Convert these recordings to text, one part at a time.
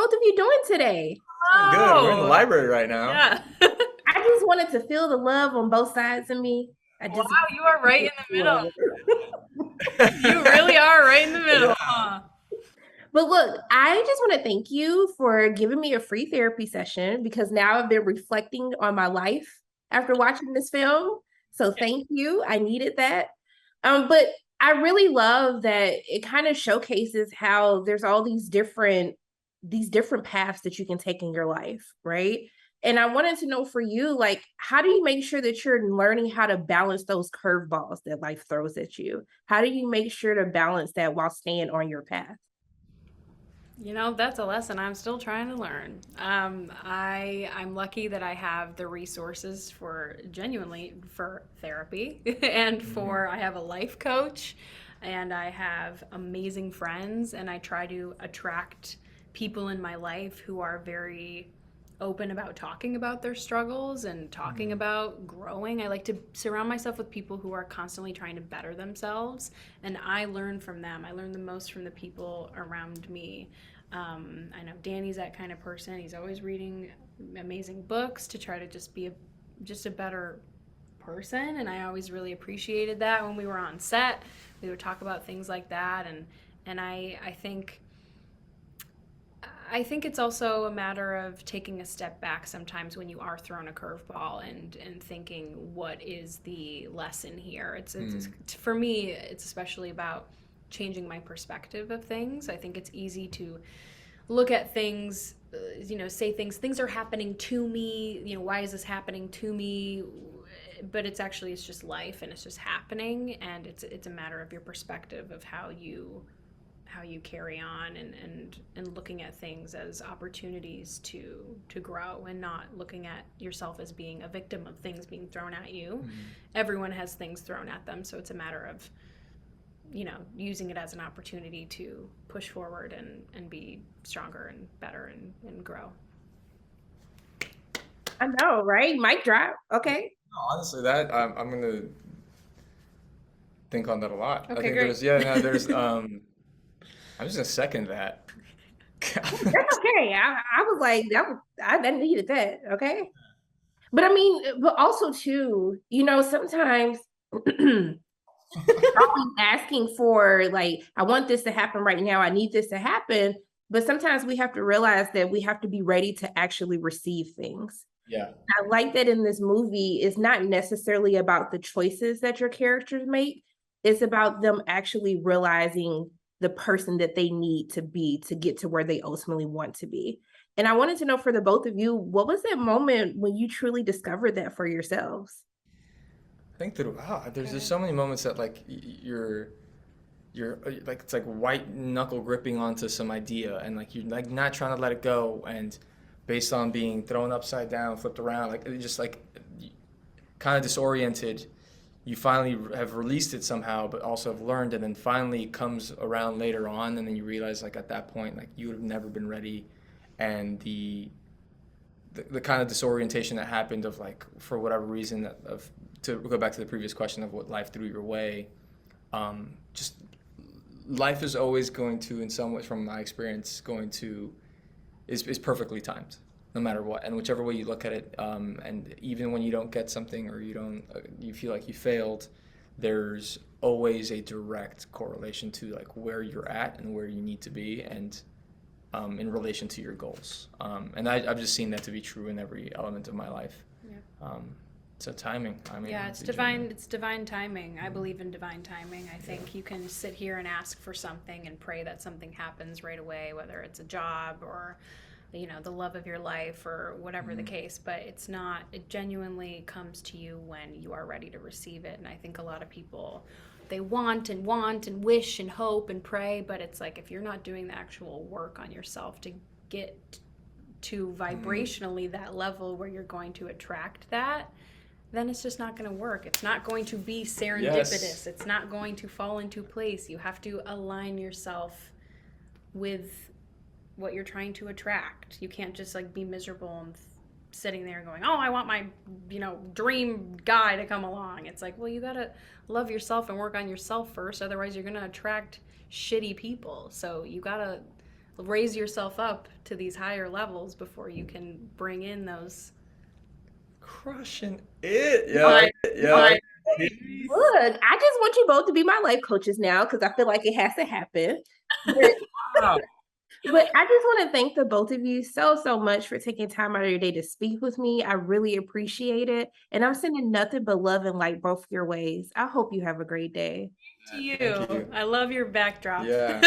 both of you doing today? Doing good. We're in the Oh, library right now. yeah. I just wanted to feel the love on both sides of me. I Wow, just you are right in the middle. love. You really are right in the Yeah. middle, huh? But look, I just want to thank you for giving me a free therapy session because now I've been reflecting on my life after watching this film. So thank you. I needed that. But I really love that it kind of showcases how there's all these different paths that you can take in your life, right? And I wanted to know for you, like, how do you make sure that you're learning how to balance those curveballs that life throws at you? How do you make sure to balance that while staying on your path? That's a lesson I'm still trying to learn. I'm lucky that I have the resources for genuinely for therapy and Mhm. for I have a life coach and I have amazing friends and I try to attract people in my life who are very open about talking about their struggles and talking Mhm. about growing. I like to surround myself with people who are constantly trying to better themselves, and I learn from them. I learn the most from the people around me. I know Danny's that kind of person. He's always reading amazing books to try to just a better person, and I always really appreciated that when we were on set. We would talk about things like that, and I think it's also a matter of taking a step back sometimes when you are thrown a curveball and thinking, what is the lesson here? It's Mhm. for me, it's especially about changing my perspective of things. I think it's easy to look at things, say things are happening to me. Why is this happening to me? But it's just life and it's just happening, and it's a matter of your perspective of how you carry on and looking at things as opportunities to grow and not looking at yourself as being a victim of things being thrown at you. Mhm. Everyone has things thrown at them, so it's a matter of using it as an opportunity to push forward and be stronger and better and grow. I know, right? Mic drop. Yeah. Okay. No, honestly, that I'm gonna think on that a lot. I Okay, think great. there's yeah, no, there's I'm just gonna second that. That's okay. I was like, I needed that. Okay. But I mean, but also too, sometimes always asking for like, I want this to happen right now. I need this to happen. But sometimes we have to realize that we have to be ready to actually receive things. Yeah. I like that in this movie, it's not necessarily about the choices that your characters make. It's about them actually realizing the person that they need to be to get to where they ultimately want to be. And I wanted to know for the both of you, what was that moment when you truly discovered that for yourselves? I think that wow, there's just Okay. so many moments that like you're like it's like white knuckle gripping onto some idea and like you're like not trying to let it go and based on being thrown upside down, flipped around, like it just like kind of disoriented, you finally have released it somehow, but also have learned, and then finally it comes around later on, and then you realize like at that point, like you would have never been ready, and the kind of disorientation that happened of like for whatever reason of to go back to the previous question of what life threw your way, just life is always going to, in some way, from my experience, going to is perfectly timed no matter what, and whichever way you look at it, and even when you don't get something or you don't you feel like you failed, there's always a direct correlation to like where you're at and where you need to be, and in relation to your goals, and I've just seen that to be true in every element of my life. Yeah. um, so timing, I mean, Yeah, it's divine. genuinely. It's divine timing. I believe in divine timing. I think you can sit here and ask for something and pray that something happens right away, whether it's a job or, the love of your life or whatever the Mhm. case. But it's not. It genuinely comes to you when you are ready to receive it. And I think a lot of people, they want and wish and hope and pray, but it's like if you're not doing the actual work on yourself to get to Mhm. vibrationally that level where you're going to attract that, then it's just not going to work. It's not going to be Yes. serendipitous. It's not going to fall into place. You have to align yourself with what you're trying to attract. You can't just like be miserable and sitting there going, "Oh, I want my, dream guy to come along." It's like, well, you got to love yourself and work on yourself first, otherwise you're going to attract shitty people. So you got to raise yourself up to these higher levels before you can bring in those. Crushing it. Fine. Fine. Look, I just want you both to be my life coaches now because I feel like it has to happen. But, Wow. but I just want to thank the both of you so much for taking time out of your day to speak with me. I really appreciate it. And I'm sending nothing but love and light both your ways. I hope you have a great day. To you. Thank you. I love your backdrop. Yeah.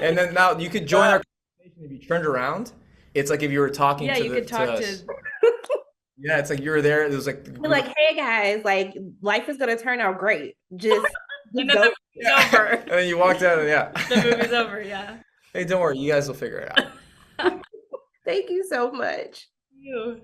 And then now you could join our conversation if you turned around. It's like if you were talking Yeah, to you the could talk us. to. Yeah, it's like you were there. It was like You're like, hey guys, like life is gonna turn out great. Just And then go. the movie's over. and then you walked out and yeah. The movie's over, yeah. Hey, don't worry, you guys will figure it out. Thank you so much. You.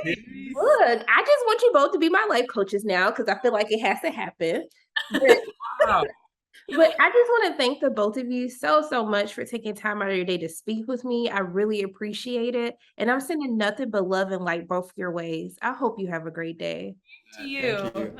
Look, I just want you both to be my life coaches now because I feel like it has to happen. But, Wow. but I just want to thank the both of you so much for taking time out of your day to speak with me. I really appreciate it. And I'm sending nothing but love and light both your ways. I hope you have a great day. To you. Thank you.